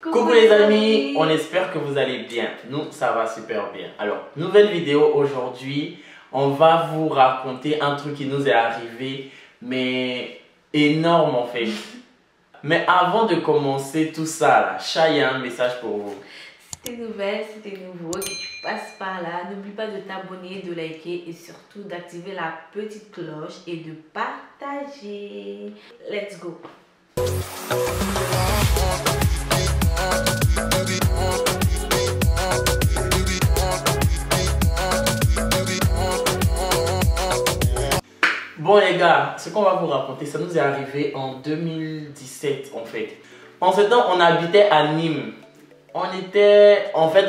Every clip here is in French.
Coucou les amis, on espère que vous allez bien. Nous, ça va super bien. Alors, nouvelle vidéo aujourd'hui. On va vous raconter un truc qui nous est arrivé, mais énorme en fait. Mais avant de commencer tout ça, là, Chat, il y a un message pour vous. Si t'es nouvelle, si t'es nouveau, que tu passes par là, n'oublie pas de t'abonner, de liker et surtout d'activer la petite cloche et de partager. Let's go! Bon les gars, ce qu'on va vous raconter, ça nous est arrivé en 2017 en fait. En ce temps, on habitait à Nîmes. On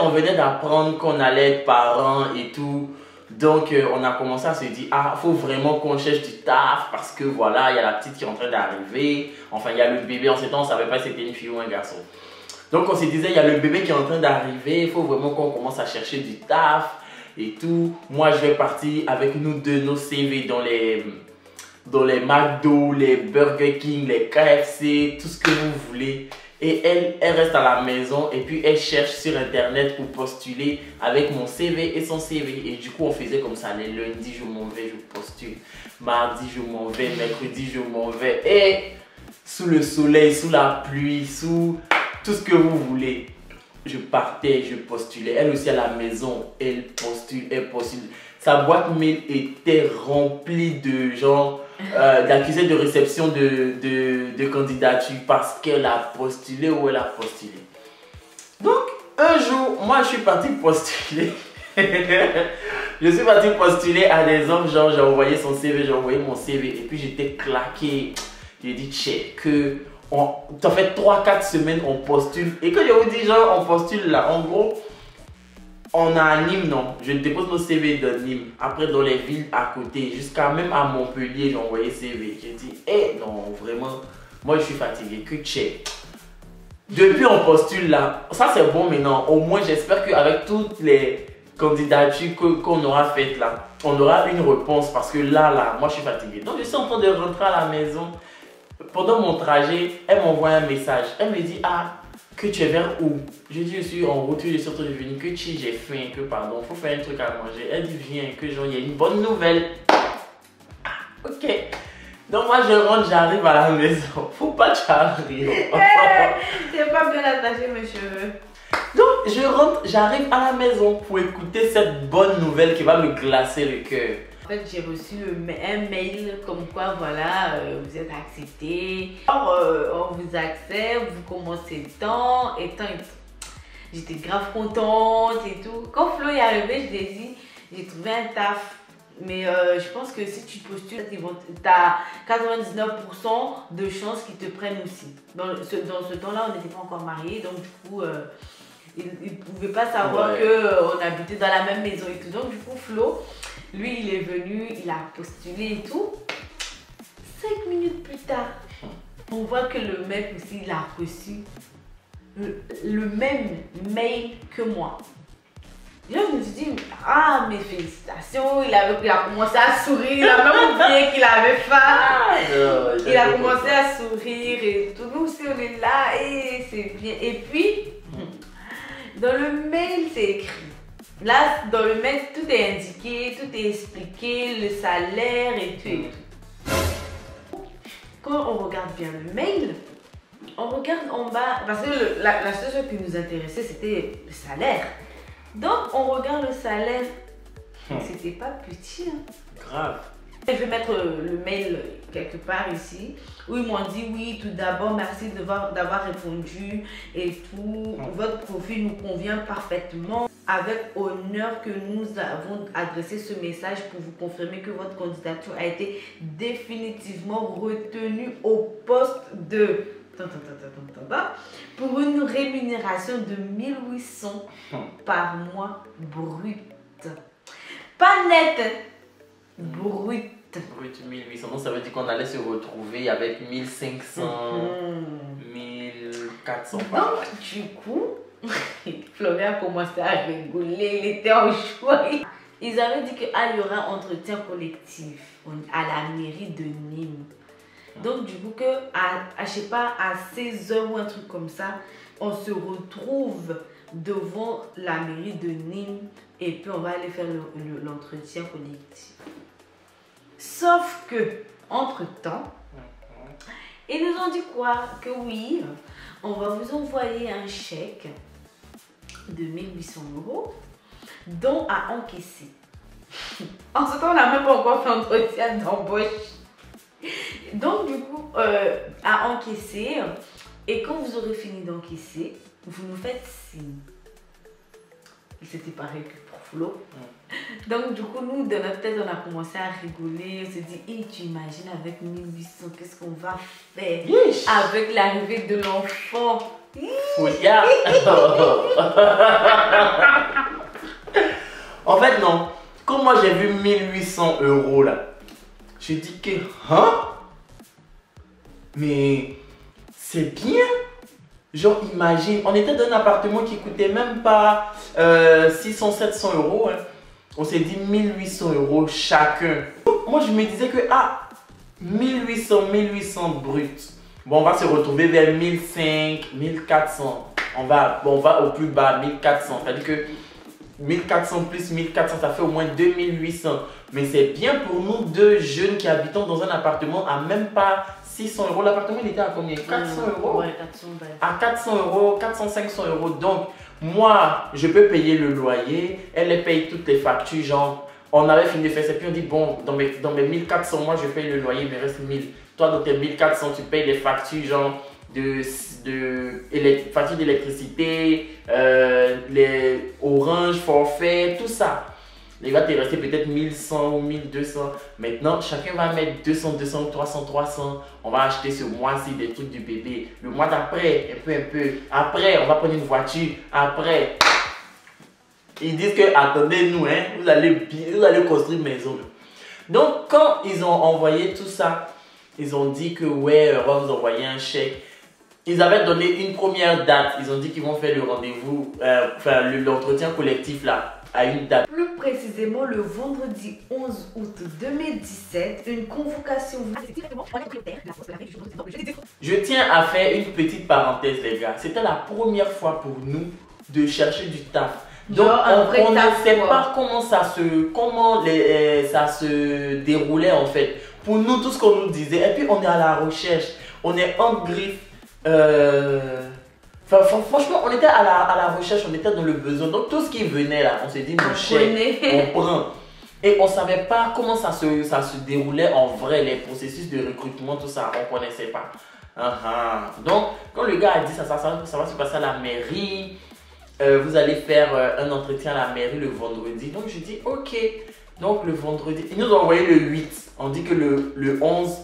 venait d'apprendre qu'on allait être parents et tout. Donc on a commencé à se dire, ah, faut vraiment qu'on cherche du taf parce que voilà, il y a la petite qui est en train d'arriver. Enfin, il y a le bébé. En ce temps, on ne savait pas si c'était une fille ou un garçon. Donc on se disait, il y a le bébé qui est en train d'arriver, il faut vraiment qu'on commence à chercher du taf et tout. Moi, je vais partir avec nous deux, nos CV dans les McDo, les Burger King, les KFC, tout ce que vous voulez. Et elle reste à la maison et puis elle cherche sur internet pour postuler avec mon CV et son CV. Et du coup, on faisait comme ça. Les lundis, je m'en vais, je postule. Mardi, je m'en vais. Mercredi, je m'en vais. Et sous le soleil, sous la pluie, sous tout ce que vous voulez, je partais, je postulais. Elle aussi à la maison, elle postule, elle postule. Sa boîte mail était remplie de gens, d'accusés de réception de candidature parce qu'elle a postulé ou elle a postulé. Donc, un jour, moi je suis parti postuler. Je suis parti postuler à des hommes, genre j'ai envoyé son CV, j'ai envoyé mon CV et puis j'étais claqué. J'ai dit, check, que ça fait 3-4 semaines on postule. Et que je vous dis, genre, on postule là. En gros, on a à Nîmes, non. Je dépose mon CV de Nîmes. Après, dans les villes à côté, jusqu'à même à Montpellier, j'ai envoyé CV. J'ai dit, non, vraiment, moi je suis fatigué. Que check. Depuis, on postule là. Ça, c'est bon maintenant. Au moins, j'espère qu'avec toutes les candidatures qu'on aura faites là, on aura une réponse. Parce que là, moi, je suis fatigué. Donc, je suis en train de rentrer à la maison. Pendant mon trajet, elle m'envoie un message. Elle me dit, ah, que tu es vers où? Je dis, je suis en route, je suis en train de venir. Que j'ai faim, que pardon, faut faire un truc à manger. Elle dit, viens, que genre, il y a une bonne nouvelle. Ah, ok. Donc moi, je rentre, j'arrive à la maison. Faut pas que j'arrive. T'es pas bien attaché mes cheveux. Donc, je rentre, j'arrive à la maison pour écouter cette bonne nouvelle qui va me glacer le cœur. En fait, j'ai reçu un mail comme quoi, voilà, vous êtes accepté. Alors, on vous accepte, vous commencez tant et tant et tout. J'étais grave contente et tout. Quand Flo est arrivé, je lui ai dit, j'ai trouvé un taf. Mais je pense que si tu postules, tu as 99% de chances qu'ils te prennent aussi. Dans ce temps-là, on n'était pas encore mariés, donc du coup, ils ne pouvaient pas savoir qu'on habitait dans la même maison et tout. Donc du coup, Flo, lui, il est venu, il a postulé et tout. 5 minutes plus tard, on voit que le mec aussi, il a reçu le même mail que moi. Là, je me suis dit, ah, mes félicitations, il a commencé à sourire, il a même oublié qu'il avait faim. Il a commencé à sourire et tout. Nous aussi, on est là et c'est bien. Et puis, dans le mail, c'est écrit. Là, dans le mail, tout est indiqué, tout est expliqué, le salaire et tout et tout. Quand on regarde bien le mail, on regarde en bas, parce que la seule chose qui nous intéressait, c'était le salaire. Donc, on regarde le salaire, c'était pas petit. Hein. Grave. Je vais mettre le mail quelque part ici, où ils m'ont dit oui, tout d'abord, merci d'avoir répondu et tout. Votre profil nous convient parfaitement. Avec honneur que nous avons adressé ce message pour vous confirmer que votre candidature a été définitivement retenue au poste de... pour une rémunération de 1800 par mois brut. Pas net, brut. Brut 1800, donc ça veut dire qu'on allait se retrouver avec 1500, 1400 par mois. Donc du coup, Florian a commencé à rigoler, il était en joie. Ils avaient dit qu'il y aura un entretien collectif à la mairie de Nîmes. Donc du coup, je sais pas, à 16h ou un truc comme ça, on se retrouve devant la mairie de Nîmes et puis on va aller faire l'entretien collectif. Sauf que, entre-temps, ils nous ont dit quoi? Que oui, on va vous envoyer un chèque de 1800 €, dont à encaisser. En ce temps, on n'a même pas encore fait entretien d'embauche. Donc, du coup, à encaisser. Et quand vous aurez fini d'encaisser, vous nous faites signe. C'était pareil que pour Flo. Donc, du coup, nous, dans notre tête, on a commencé à rigoler. On s'est dit, hey, tu imagines avec 1800, qu'est-ce qu'on va faire avec l'arrivée de l'enfant? Fouilla. En fait, non. Quand moi j'ai vu 1800 € là, je dis que, hein? Mais c'est bien. Genre, imagine, on était dans un appartement qui coûtait même pas 600-700 €. Hein. On s'est dit 1800 € chacun. Moi, je me disais que, 1800 brut. Bon, on va se retrouver vers 1500, 1400. On va au plus bas, 1400. C'est-à-dire que 1400 plus 1400, ça fait au moins 2800. Mais c'est bien pour nous deux jeunes qui habitons dans un appartement à même pas 600 €. L'appartement, il était à combien? 400 €. Ouais, 400 €. À 400 €, 400-500 €. Donc, moi, je peux payer le loyer. Elle paye toutes les factures. Genre, on avait fini de faire ça. Puis on dit, bon, dans mes 1400, moi, je paye le loyer, il me reste 1000. Toi, dans tes 1400, tu payes les factures, genre, factures d'électricité, les orange, forfait, tout ça. Il va te rester peut-être 1100 ou 1200. Maintenant, chacun va mettre 200, 200, 300, 300. On va acheter ce mois-ci des trucs du bébé. Le mois d'après, un peu. Après, on va prendre une voiture. Après, ils disent que, attendez-nous, hein, vous allez construire une maison. Donc, quand ils ont envoyé tout ça, ils ont dit que, ouais, on va vous envoyer un chèque. Ils avaient donné une première date. Ils ont dit qu'ils vont faire le rendez-vous, l'entretien collectif là, à une date. Plus précisément, le vendredi 11 août 2017, une convocation. Je tiens à faire une petite parenthèse, les gars. C'était la première fois pour nous de chercher du taf. Donc, on ne sait pas comment ça se déroulait en fait. Pour nous, tout ce qu'on nous disait. Et puis, on est à la recherche. On est en griffe. Franchement, on était à la recherche, on était dans le besoin. Donc, tout ce qui venait là, on s'est dit, mon cher, on prend. Et on ne savait pas comment ça se déroulait en vrai, les processus de recrutement, tout ça, on ne connaissait pas. Donc, quand le gars a dit ça va se passer à la mairie, vous allez faire un entretien à la mairie le vendredi. Donc, je dis, ok. Donc, le vendredi, ils nous ont envoyé le 8. On dit que le 11,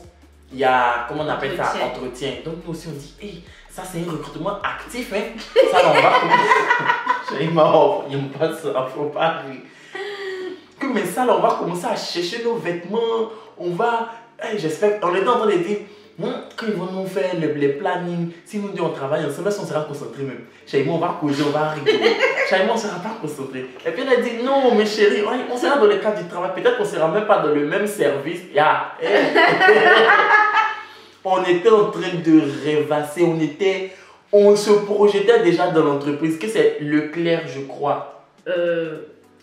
il y a, comment on appelle ça, entretien. Donc, nous aussi, on dit, hey, ça, c'est un recrutement actif, hein. Ça, on va commencer. Il me passe ça, faut pas rire. Mais ça, là, on va commencer à chercher nos vêtements. On va, j'espère, on est en train de dire, quand ils vont nous faire les plannings, si nous deux on travaille ensemble, on sera concentrés même. Chérie, on va causer, on va rigoler. Chérie, on ne sera pas concentrés. Et puis elle a dit, non, mais chérie, on sera dans le cadre du travail. Peut-être qu'on ne sera même pas dans le même service. On était en train de rêvasser, on se projetait déjà dans l'entreprise, que c'est Leclerc, je crois.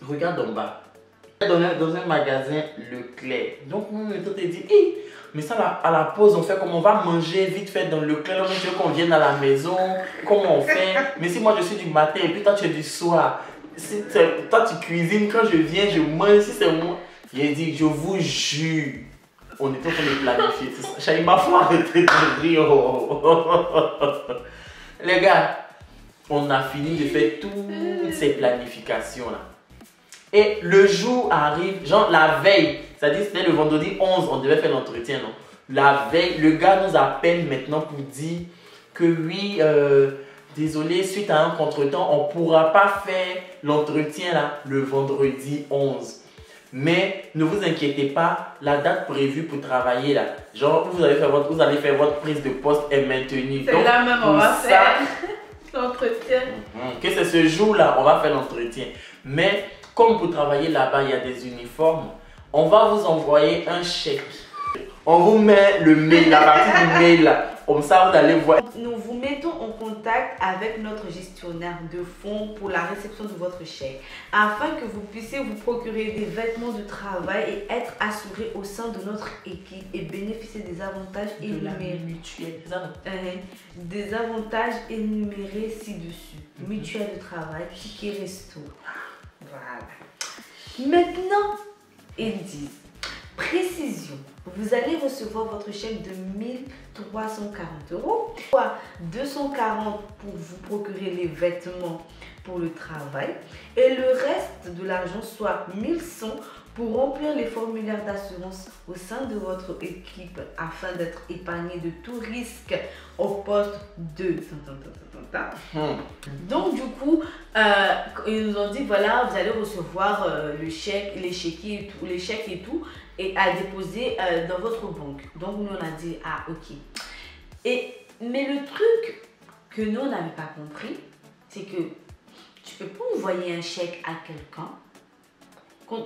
Regarde en bas. Dans un magasin Leclerc. Donc, on était dit, mais ça, là, à la pause, on fait comme on va manger vite fait dans Leclerc. Tu veux qu'on vienne à la maison, comment on fait? Mais si moi je suis du matin et puis toi tu es du soir, si toi tu cuisines, quand je viens, je mange, si c'est moi. Il dit, je vous jure. On était en train de planifier tout ça. Chérie, ma foi, arrêtez de rire. Les gars, on a fini de faire toutes ces planifications-là. Et le jour arrive, genre la veille, c'est-à-dire c'était le vendredi 11, on devait faire l'entretien, non? La veille, le gars nous appelle maintenant pour dire que oui, désolé, suite à un contretemps, on ne pourra pas faire l'entretien là le vendredi 11. Mais ne vous inquiétez pas, la date prévue pour travailler là, genre vous allez faire votre prise de poste est maintenue. C'est là même on va faire l'entretien. Que c'est ce jour là, on va faire l'entretien. Mais comme pour travailler là-bas, il y a des uniformes, on va vous envoyer un chèque. On vous met le mail, la partie du mail là. Comme ça, vous allez voir. Nous vous mettons en contact avec notre gestionnaire de fonds pour la réception de votre chèque afin que vous puissiez vous procurer des vêtements de travail et être assuré au sein de notre équipe et bénéficier des avantages énumérés. Mutuelle, c'est ça, non? Des avantages énumérés ci-dessus. Mutuelle de travail, ticket resto. Voilà. Maintenant, ils disent, précision, vous allez recevoir votre chèque de 1340 €, soit 240 pour vous procurer les vêtements pour le travail et le reste de l'argent, soit 1100 pour remplir les formulaires d'assurance au sein de votre équipe afin d'être épargné de tout risque au poste de... Donc du coup, ils nous ont dit voilà, vous allez recevoir le chèque, les chèques et tout, et à déposer dans votre banque. Donc nous on a dit ah ok. Mais le truc que nous on n'avait pas compris, c'est que tu peux pas envoyer un chèque à quelqu'un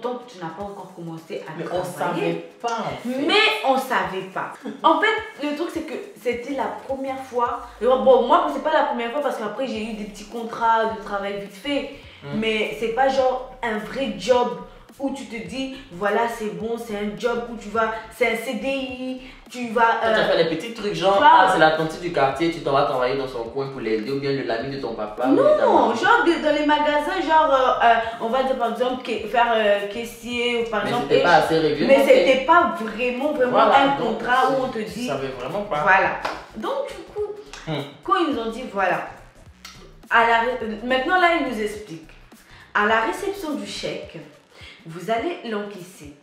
tant que tu n'as pas encore commencé à travailler. Mais on savait pas. En fait. Mais on savait pas. En fait, le truc c'est que c'était la première fois. Bon, moi c'est pas la première fois parce qu'après j'ai eu des petits contrats de travail vite fait. Mais c'est pas genre un vrai job où tu te dis voilà c'est bon, c'est un job où tu vas, c'est un CDI, tu vas... Tu as fait les petits trucs genre, ah, c'est la tante du quartier, tu t'en vas travailler dans son coin pour l'aider ou bien l'ami de ton papa. Non, genre dans les magasins, genre on va dire par exemple faire caissier ou par mais exemple... c'était pas assez réglementé. Mais c'était pas vraiment voilà, un contrat où on te dit... Je savais vraiment pas. Voilà. Donc du coup, quand ils nous ont dit voilà, maintenant là ils nous expliquent, à la réception du chèque, vous allez l'encaisser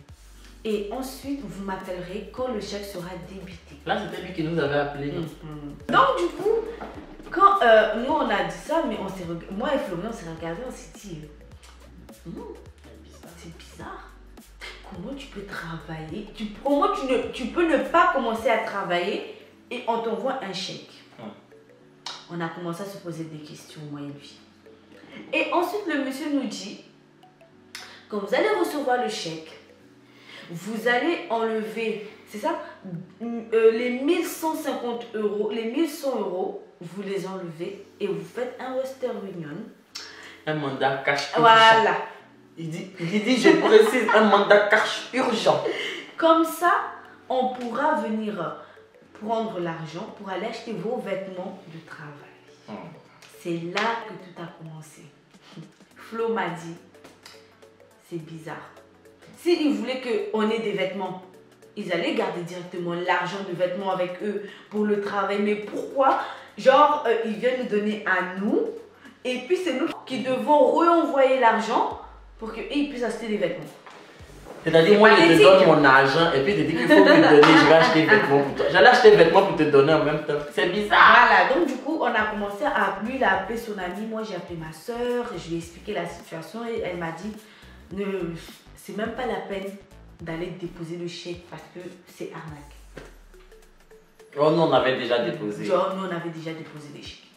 et ensuite vous m'appellerez quand le chèque sera débité. Là c'était lui qui nous avait appelé. Donc du coup, quand nous on a dit ça, mais moi et Florian on s'est regardé, on s'est dit c'est bizarre. Comment tu peux travailler, comment tu peux ne pas commencer à travailler et on t'envoie un chèque. On a commencé à se poser des questions, moi et lui. Et ensuite le monsieur nous dit, quand vous allez recevoir le chèque, vous allez enlever, c'est ça, les 1150 €, les 1100 €, vous les enlevez et vous faites un Western Union. Un mandat cash urgent. Voilà. Il dit, je précise, un mandat cash urgent. Comme ça, on pourra venir prendre l'argent pour aller acheter vos vêtements de travail. C'est là que tout a commencé. Flo m'a dit, c'est bizarre. S'ils voulaient qu'on ait des vêtements, ils allaient garder directement l'argent de vêtements avec eux pour le travail. Mais pourquoi? Genre, ils viennent nous donner à nous et puis c'est nous qui devons renvoyer l'argent pour qu'ils puissent acheter des vêtements. C'est-à-dire, moi, je te donne mon argent et puis je te dis qu'il faut me donner, je vais acheter des vêtements pour toi. J'allais acheter des vêtements pour te donner en même temps. C'est bizarre. Voilà, donc du coup, on a commencé à... Lui, il a appelé son ami, moi j'ai appelé ma soeur, je lui ai expliqué la situation et elle m'a dit, c'est même pas la peine d'aller déposer le chèque parce que c'est arnaque. Oh, nous, on avait déjà déposé. Genre, nous, on avait déjà déposé des chèques.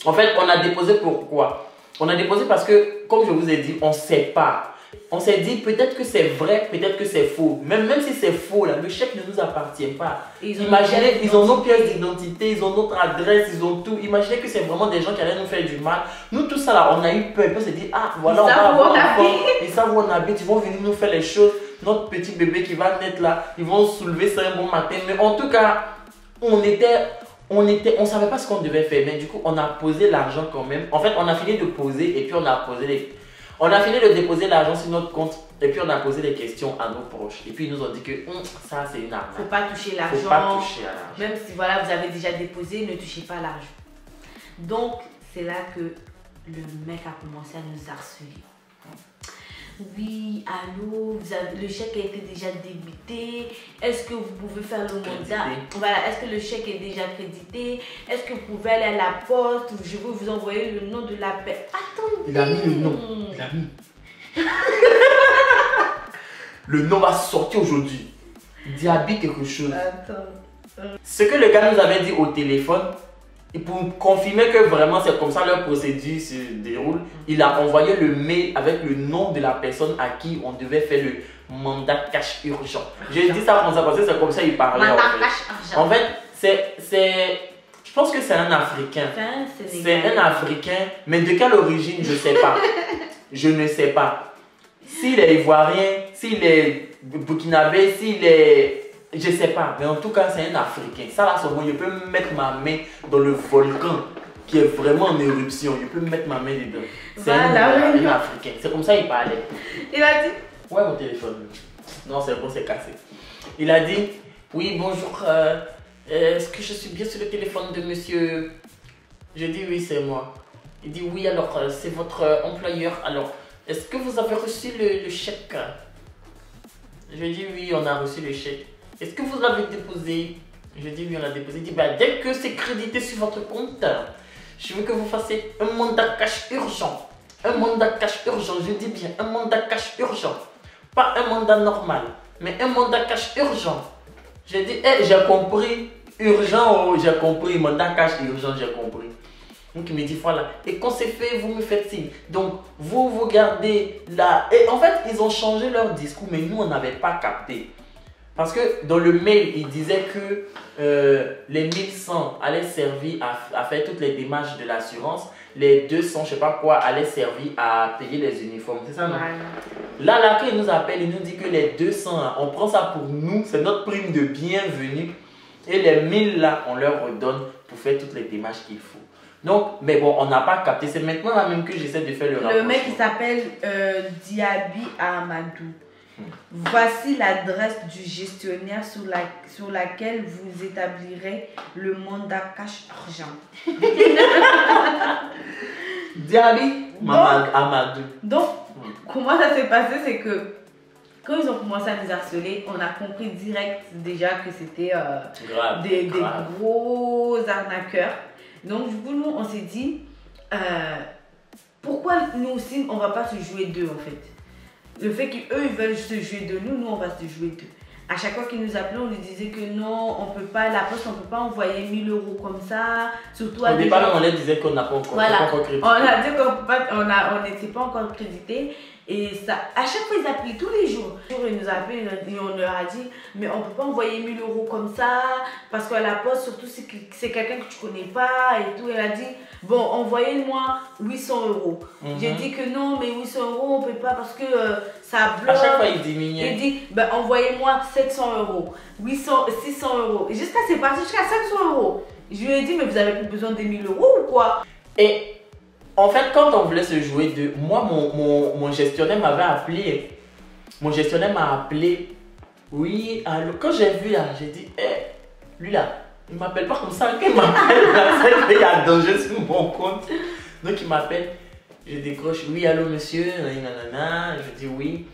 En fait, on a déposé pourquoi? On a déposé parce que, comme je vous ai dit, on ne sait pas. On s'est dit peut-être que c'est vrai, peut-être que c'est faux. Même si c'est faux, là, le chèque ne nous appartient pas. Imaginez, ils ont nos pièces d'identité, ils ont notre adresse, ils ont tout. Imaginez que c'est vraiment des gens qui allaient nous faire du mal. Nous, tout ça là, on a eu peur. On s'est dit, ah voilà, on va avoir un enfant. Ils savent où on habite, ils vont venir nous faire les choses. Notre petit bébé qui va naître là, ils vont soulever ça un bon matin. Mais en tout cas, on savait pas ce qu'on devait faire. Mais du coup, on a posé l'argent quand même. En fait, on a fini de poser et puis on a posé on a fini de déposer l'argent sur notre compte et puis on a posé des questions à nos proches. Et puis ils nous ont dit que ça c'est une arnaque. Faut pas toucher l'argent. Faut pas toucher à l'argent. Même si voilà, vous avez déjà déposé, ne touchez pas à l'argent. Donc c'est là que le mec a commencé à nous harceler. Oui, allô, le chèque a été déjà débité. Est-ce que vous pouvez faire le mandat? Voilà, est-ce que le chèque est déjà crédité? Est-ce que vous pouvez aller à la poste? Je veux vous envoyer le nom de la paie. Attendez. Il a mis le nom. Il a mis. Le nom va sortir aujourd'hui. Diaby quelque chose. Attends. Ce que le gars nous avait dit au téléphone, et pour confirmer que vraiment c'est comme ça leur procédure se déroule, il a envoyé le mail avec le nom de la personne à qui on devait faire le mandat cash urgent. J'ai dit ça comme ça parce que c'est comme ça qu'il parlait. Mandat cash urgent. En fait, c'est Je pense que c'est un Africain. C'est un Africain, mais de quelle origine, je ne sais pas. Je ne sais pas. S'il est ivoirien, s'il est burkinabé, s'il est... Je ne sais pas, mais en tout cas, c'est un Africain. Ça là, c'est bon, je peux mettre ma main dans le volcan qui est vraiment en éruption. Je peux mettre ma main dedans. C'est un Africain. C'est comme ça qu'il parlait. Il a dit... Ouais, mon téléphone. Non, c'est bon, c'est cassé. Il a dit, oui, bonjour, est-ce que je suis bien sur le téléphone de monsieur? Je dis, oui, c'est moi. Il dit, oui, alors, c'est votre employeur. Alors, est-ce que vous avez reçu le chèque? Je dis, oui, on a reçu le chèque. Est-ce que vous l'avez déposé? Je dis, oui, on l'a déposé. Il dit, bah, dès que c'est crédité sur votre compte, je veux que vous fassiez un mandat cash urgent. Un mandat cash urgent, je dis bien, un mandat cash urgent. Pas un mandat normal, mais un mandat cash urgent. J'ai dit, j'ai compris, urgent, j'ai compris, mandat cash urgent, j'ai compris. Donc il me dit, voilà, et quand c'est fait, vous me faites signe. Donc vous gardez là. Et en fait, ils ont changé leur discours, mais nous, on n'avait pas capté. Parce que dans le mail, il disait que les 1100 allaient servir à faire toutes les démarches de l'assurance. Les 200, je sais pas quoi, allaient servir à payer les uniformes. C'est ça, non? Là, quand il nous appelle, il nous dit que les 200, on prend ça pour nous, c'est notre prime de bienvenue. Et les 1000 là, on leur redonne pour faire toutes les démarches qu'il faut. Donc, mais bon, on n'a pas capté. C'est maintenant là même que j'essaie de faire le rapprochement. Le mec, il s'appelle Diaby Amadou. Voici l'adresse du gestionnaire sur laquelle vous établirez le mandat cash urgent. Diaby Amadou. Donc, comment ça s'est passé, c'est que quand ils ont commencé à nous harceler, on a compris direct déjà que c'était des gros arnaqueurs. Donc, du coup, nous, on s'est dit, pourquoi nous aussi, on ne va pas se jouer d'eux, en fait. Le fait qu'eux, ils veulent se jouer de nous, nous, on va se jouer d'eux. À chaque fois qu'ils nous appelaient, on lui disait que non, on peut pas, la poste, on ne peut pas envoyer 1000 € comme ça. Surtout à au départ, on leur disait qu'on n'a pas encore, crédité. On a dit qu'on n'était pas encore crédité. Et ça, à chaque fois, ils appelaient tous les jours. Ils nous appelaient et on leur a dit, mais on ne peut pas envoyer 1000 € comme ça, parce qu'à la poste, surtout si c'est quelqu'un que tu ne connais pas et tout. Elle a dit, bon, envoyez-moi 800 €. J'ai dit que non, mais 800 €, on ne peut pas parce que ça bloque. À chaque fois, il diminuait. Il dit, ben, envoyez-moi 700 €, 600 €. Jusqu'à c'est parti jusqu'à 500 €. Je lui ai dit, mais vous avez plus besoin des 1000 € ou quoi? Et en fait, quand on voulait se jouer de... Moi, mon gestionnaire m'avait appelé. Mon gestionnaire m'a appelé. Oui, alors quand j'ai vu là, j'ai dit, lui là, il ne m'appelle pas comme ça. Quand il m'appelle là, il y a danger sur mon compte. Donc il m'appelle, je décroche. Oui, allô monsieur, nanana. Je dis oui.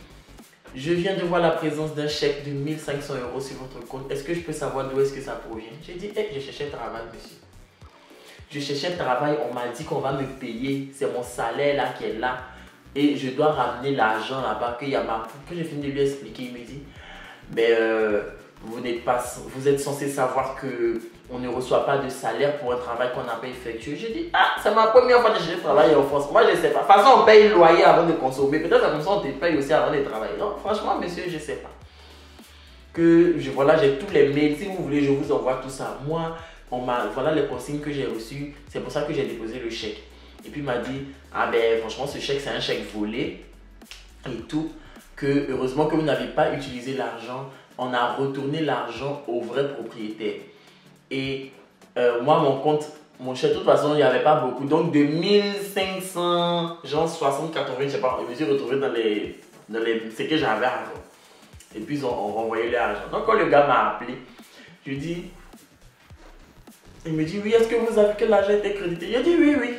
Je viens de voir la présence d'un chèque de 1500 € sur votre compte. Est-ce que je peux savoir d'où est-ce que ça provient? J'ai dit, je cherchais travail, monsieur. Je cherchais le travail, on m'a dit qu'on va me payer, c'est mon salaire là qui est là. Et je dois ramener l'argent là-bas, qu'il y a ma... Quand j'ai fini de lui expliquer, il me dit, mais vous êtes censé savoir qu'on ne reçoit pas de salaire pour un travail qu'on n'a pas effectué. J'ai dit, c'est ma première fois que je travaille en France. Moi, je ne sais pas. De toute façon, on paye le loyer avant de consommer. Peut-être comme ça, on te paye aussi avant de travailler. Non, franchement, monsieur, je ne sais pas. Voilà, j'ai tous les mails. Si vous voulez, je vous envoie tout ça. Moi, voilà les consignes que j'ai reçues. C'est pour ça que j'ai déposé le chèque. Et puis il m'a dit, franchement ce chèque c'est un chèque volé et tout. Que heureusement que vous n'avez pas utilisé l'argent. On a retourné l'argent au vrai propriétaire. Et moi mon compte, mon chèque de toute façon il n'y avait pas beaucoup. Donc de 1500, genre 60, 80, je sais pas, je me suis retrouvé dans ce que j'avais avant. Et puis ils ont renvoyé l'argent. Donc quand le gars m'a appelé, je lui dis, il me dit, oui, est-ce que vous avez que l'argent était crédité? Il a dit, oui, oui.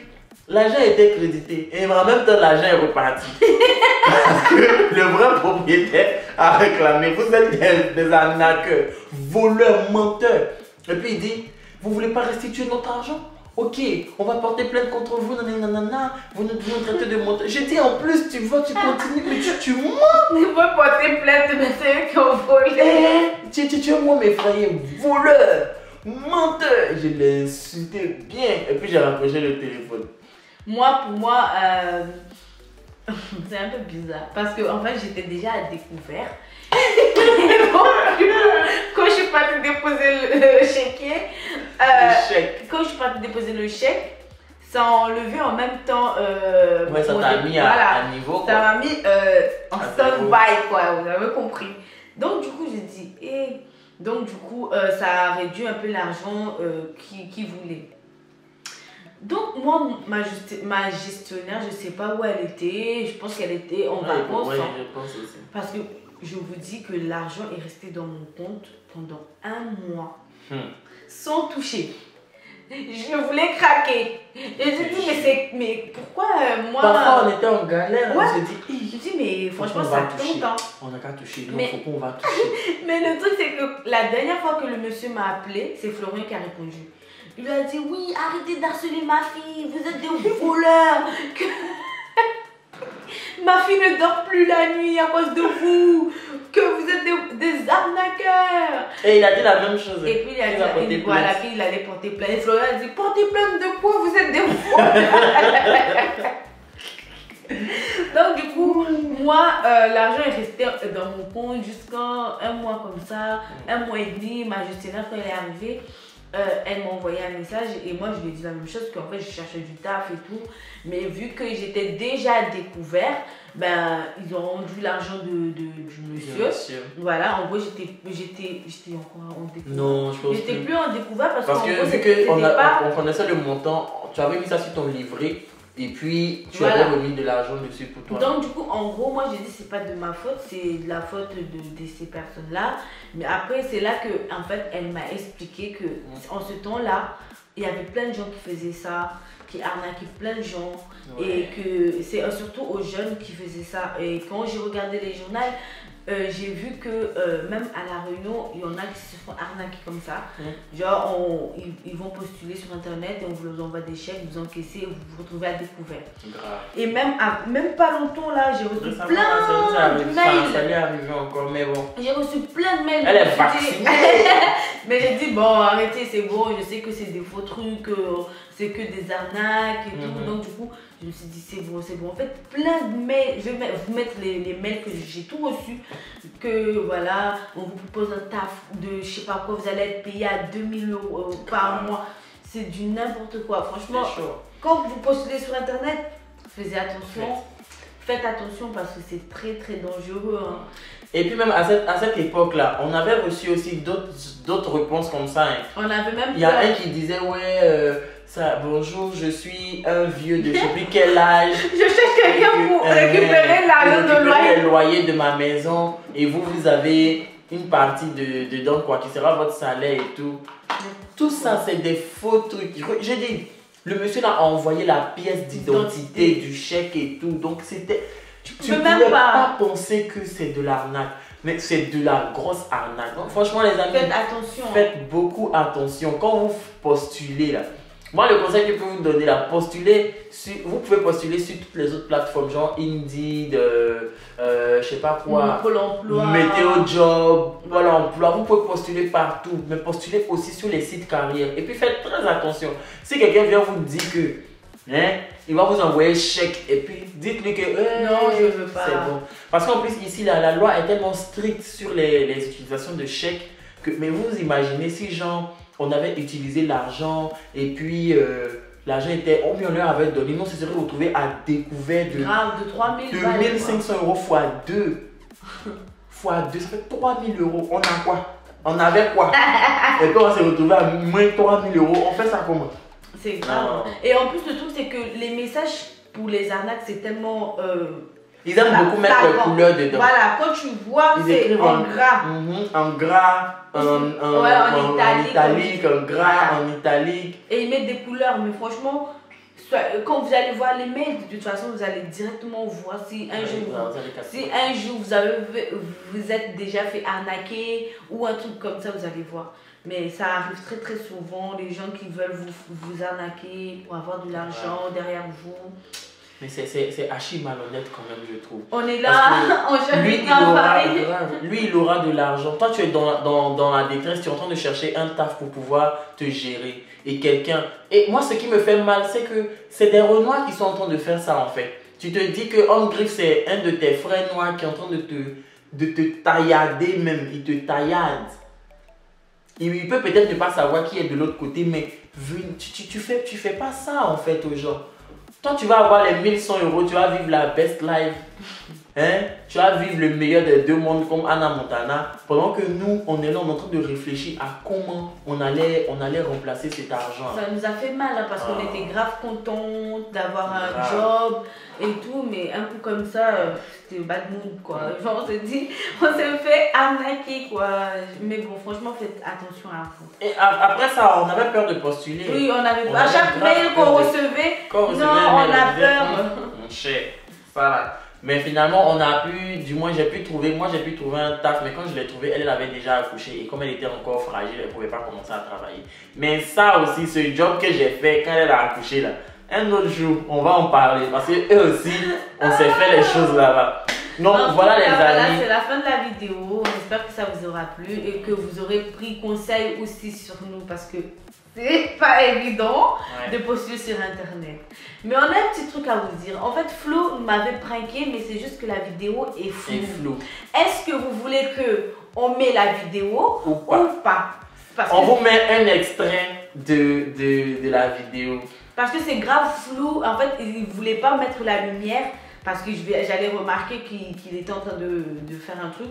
L'argent était crédité. Et en même temps, l'argent est reparti. Parce que le vrai propriétaire a réclamé. Vous êtes des arnaqueurs, voleurs, menteurs. Et puis il dit, vous ne voulez pas restituer notre argent? Ok, on va porter plainte contre vous, nanana, vous nous traitez de menteurs. J'ai dit, en plus, tu vas, tu continues, mais tu mens. Il faut porter plainte, mais c'est eux qui ont volé. Tu es moi, mes frères, voleur. Menteur! Je l'ai insulté bien et puis j'ai rapproché le téléphone. Moi, pour moi, c'est un peu bizarre parce que en fait j'étais déjà à découvert. Quand je suis partie déposer le chéquier, chèque. quand je suis partie déposer le chèque, ça a enlevé en même temps. Ouais, ça t'a mis à niveau. Ça m'a mis en stand-by, quoi, vous avez compris. Donc, du coup, j'ai dit, donc, du coup, ça a réduit un peu l'argent qu'il voulait. Donc, moi, ma gestionnaire, je ne sais pas où elle était. Je pense qu'elle était en vacances. Oui, je pense aussi. Parce que je vous dis que l'argent est resté dans mon compte pendant 1 mois sans toucher. Je voulais craquer. Et je me dis, mais pourquoi moi. Parfois, on était en galère. Ouais. On se dit, je dis, mais franchement, ça tombe. On n'a qu'à toucher. Non, faut qu'on va toucher. Mais le truc, c'est que la dernière fois que le monsieur m'a appelé, c'est Florian qui a répondu. Il lui a dit, oui, arrêtez d'harceler ma fille, vous êtes des voleurs. Ma fille ne dort plus la nuit à cause de vous, que vous êtes des arnaqueurs. Et il a dit la même chose. Et puis il a dit, voilà, qu'il allait porter plainte. Et Florian a dit, portez plainte de quoi, vous êtes des voleurs. Donc du coup, moi, l'argent est resté dans mon compte jusqu'à 1 mois comme ça, 1 mois et demi. Ma gestionnaire, quand elle est arrivée, elle m'a envoyé un message et moi je lui ai dit la même chose, qu'en fait je cherchais du taf et tout, mais vu que j'étais déjà découvert, ben ils ont rendu l'argent du monsieur. Voilà, en gros j'étais encore en découvert. Non, je pense j'étais plus en découvert parce que vu qu'on connaissait le montant, tu avais mis ça sur ton livret. Et puis, tu avais remis de l'argent dessus pour toi. Donc, du coup, en gros, moi, j'ai dit, c'est pas de ma faute, c'est de la faute de ces personnes-là. Mais après, c'est là que, en fait, elle m'a expliqué que en ce temps-là, il y avait plein de gens qui faisaient ça, qui arnaquaient plein de gens. Et que c'est surtout aux jeunes qui faisaient ça. Et quand j'ai regardé les journaux, j'ai vu que même à La Réunion, il y en a qui se font arnaquer comme ça. Genre, ils vont postuler sur internet et on vous envoie des chèques, vous encaissez et vous vous retrouvez à découvert. Grave. Et même pas longtemps là, j'ai reçu plein de mails. Ça lui est arrivé encore, mais bon. J'ai reçu plein de mails. Elle est vaccinée. Mais j'ai dit, bon, arrêtez, c'est bon, je sais que c'est des faux trucs, c'est que des arnaques et tout. Donc, du coup, je me suis dit, c'est bon, c'est bon. En fait, plein de mails, je vais vous mettre les mails que j'ai tout reçu. Que voilà, on vous propose un taf de je sais pas quoi, vous allez être payé à 2000 € par mois. C'est du n'importe quoi. Franchement, quand vous postulez sur internet, faites attention. Faites attention parce que c'est très très dangereux. Hein. Et puis même à cette époque-là, on avait reçu aussi d'autres réponses comme ça. Hein. On avait même. Il y a un qui disait, ouais, bonjour, je suis un vieux de je sais plus quel âge. Je cherche quelqu'un pour récupérer l'argent de loyer. Le loyer de ma maison et vous avez une partie dedans quoi, qui sera votre salaire et tout. Tout ça, c'est des faux trucs. J'ai dit, le monsieur là a envoyé la pièce d'identité du chèque et tout. Donc c'était... Tu ne pouvais pas penser que c'est de l'arnaque. Mais c'est de la grosse arnaque. Donc, franchement les amis, faites attention. Faites beaucoup attention. Quand vous postulez là, moi le conseil que je peux vous donner là, vous pouvez postuler sur toutes les autres plateformes, genre Indeed, je sais pas quoi, Pôle emploi, Météo Job, Pôle emploi, vous pouvez postuler partout, mais postulez aussi sur les sites carrières. Et puis faites très attention. Si quelqu'un vient vous dire que il va vous envoyer un chèque et puis dites-lui que non, je veux pas. C'est bon. Parce qu'en plus ici la loi est tellement stricte sur les utilisations de chèques que, mais vous imaginez si genre on avait utilisé l'argent et puis l'argent était, on leur avait donné, nous on se serait retrouvé à découvert de, grave, de 3000 2500 € fois 2. Fois 2, ça fait 3000 €. On a quoi? On avait quoi? Et puis on s'est retrouvé à moins 3000 €. On fait ça comment? C'est grave. Et en plus, le truc, c'est que les messages pour les arnaques, c'est tellement. Ils aiment beaucoup mettre les couleurs dedans. Voilà, quand tu vois, c'est en gras. En gras, en italique, en gras, en italique. Et ils mettent des couleurs, mais franchement, quand vous allez voir les mails, de toute façon, vous allez directement voir si un jour vous êtes déjà fait arnaquer ou un truc comme ça, vous allez voir. Mais ça arrive très très souvent, les gens qui veulent vous arnaquer pour avoir de l'argent derrière vous. Mais c'est archi malhonnête quand même, je trouve. On est là, on cherche du travail. Lui, il aura de l'argent. Toi, tu es dans la détresse, tu es en train de chercher un taf pour pouvoir te gérer. Et quelqu'un... Et moi, ce qui me fait mal, c'est que c'est des Renois qui sont en train de faire ça en fait. Tu te dis que Homme Griffe, c'est un de tes frères noirs qui est en train de te taillader même. Il te taillade. Il peut peut-être ne pas savoir qui est de l'autre côté, mais tu fais pas ça en fait aux gens. Toi, tu vas avoir les 1100 €, tu vas vivre la best life. Hein? Tu vas vivre le meilleur des deux mondes comme Anna Montana. Pendant que nous, on est là, on est en train de réfléchir à comment on allait remplacer cet argent. Ça nous a fait mal hein, parce qu'on était grave contents d'avoir un Grave. job et tout, mais un coup comme ça, c'était bad mood quoi. Genre on s'est dit, on s'est fait arnaquer quoi. Mais bon, franchement, faites attention à vous. Et après ça, on avait peur de postuler. Oui, on avait On à avait chaque grave mail peur qu'on de- recevait, Quand on non, recevait un on mail, a disait, peur. Mon cher, ça là. Mais finalement, on a pu, du moins j'ai pu trouver un taf, mais quand je l'ai trouvé, elle avait déjà accouché et comme elle était encore fragile, elle ne pouvait pas commencer à travailler. Mais ça aussi, ce job que j'ai fait quand elle a accouché là, un autre jour, on va en parler parce que eux aussi, on s'est fait les choses là-bas. Donc En voilà tout les cas, voilà, amis. c'est la fin de la vidéo. J'espère que ça vous aura plu et que vous aurez pris conseil aussi sur nous parce que c'est pas évident Ouais. de postuler sur internet. Mais on a un petit truc à vous dire. En fait, Flo m'avait pranké, mais c'est juste que la vidéo est floue. C'est flou. Est-ce que vous voulez que on met la vidéo Ou pas. Parce On que, vous met un extrait de la vidéo. parce que c'est grave flou. En fait, il ne voulait pas mettre la lumière parce que j'allais remarquer qu'il était en train de faire un truc.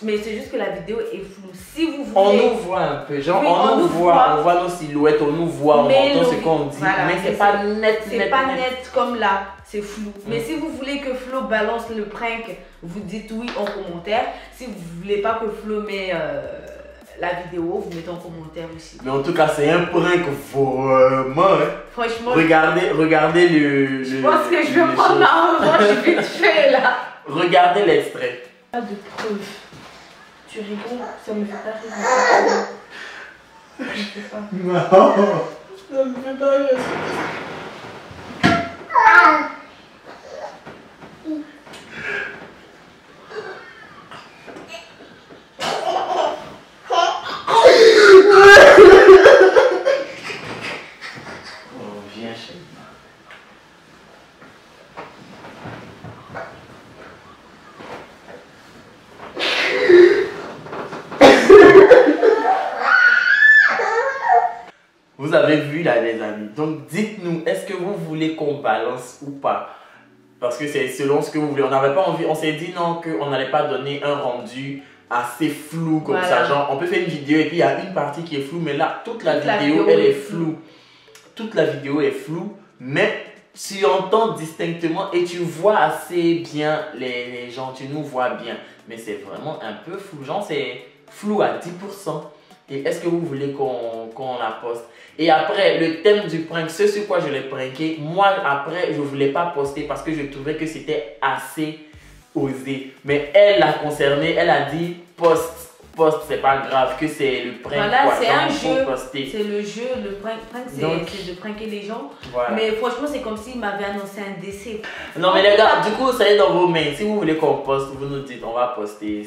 Mais c'est juste que la vidéo est floue. Si vous voulez... On nous voit un peu, genre Oui, on nous voit, on voit nos silhouettes, on nous voit, Mais on entend le- ce qu'on dit, voilà, mais c'est c'est pas net, C'est net, pas net. net comme là, c'est flou. Mais si vous voulez que Flo balance le prank, vous dites oui en commentaire. Si vous voulez pas que Flo met la vidéo, vous mettez en commentaire aussi. Mais en tout cas, c'est un prank vraiment. Hein. Franchement, Regardez le. je pense que je vais prendre ma revanche vite fait là. Regardez l'extrait. Pas de preuve. Tu rigoles, ça me fait pas rire. Ça me fait pas. Non, ça me fait pas rire. Oh, viens chez moi. Vous avez vu là les amis, donc dites-nous, est-ce que vous voulez qu'on balance ou pas? Parce que c'est selon ce que vous voulez, on n'avait pas envie, on s'est dit non qu'on n'allait pas donner un rendu assez flou comme Voilà. ça, genre on peut faire une vidéo et puis il y a une partie qui est floue, mais là toute la vidéo elle est floue. Toute la vidéo est floue, mais tu entends distinctement et tu vois assez bien les gens, tu nous vois bien, mais c'est vraiment un peu flou, genre c'est flou à 10%. Et est-ce que vous voulez qu'on la poste? Et après, le thème du prank, ce sur quoi je l'ai pranké, moi après, je ne voulais pas poster parce que je trouvais que c'était assez osé. Mais elle l'a concerné, elle a dit poste, c'est pas grave, que c'est le prank. Voilà, quoi, c'est donc un faut jeu. poster. C'est le jeu, le prank Donc, c'est de pranker les gens. Voilà. Mais franchement, c'est comme s'il m'avait annoncé un décès. Non mais les gars, du coup, ça est dans vos mains. Si vous voulez qu'on poste, vous nous dites, on va poster.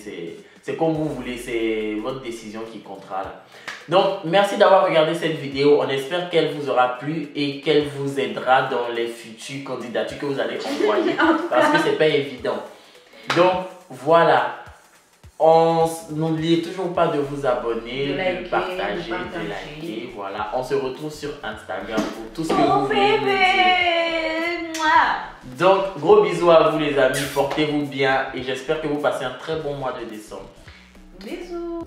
C'est comme vous voulez, c'est votre décision qui comptera là. Donc, merci d'avoir regardé cette vidéo. On espère qu'elle vous aura plu et qu'elle vous aidera dans les futures candidatures que vous allez envoyer. Parce que c'est pas évident. Donc, voilà. N'oubliez toujours pas de vous abonner, De liker, de partager, de liker. Voilà. On se retrouve sur Instagram pour tout ce que vous voulez nous dire. Bébé. Mouah. Donc, gros bisous à vous les amis, portez-vous bien et j'espère que vous passez un très bon mois de décembre. Bisous.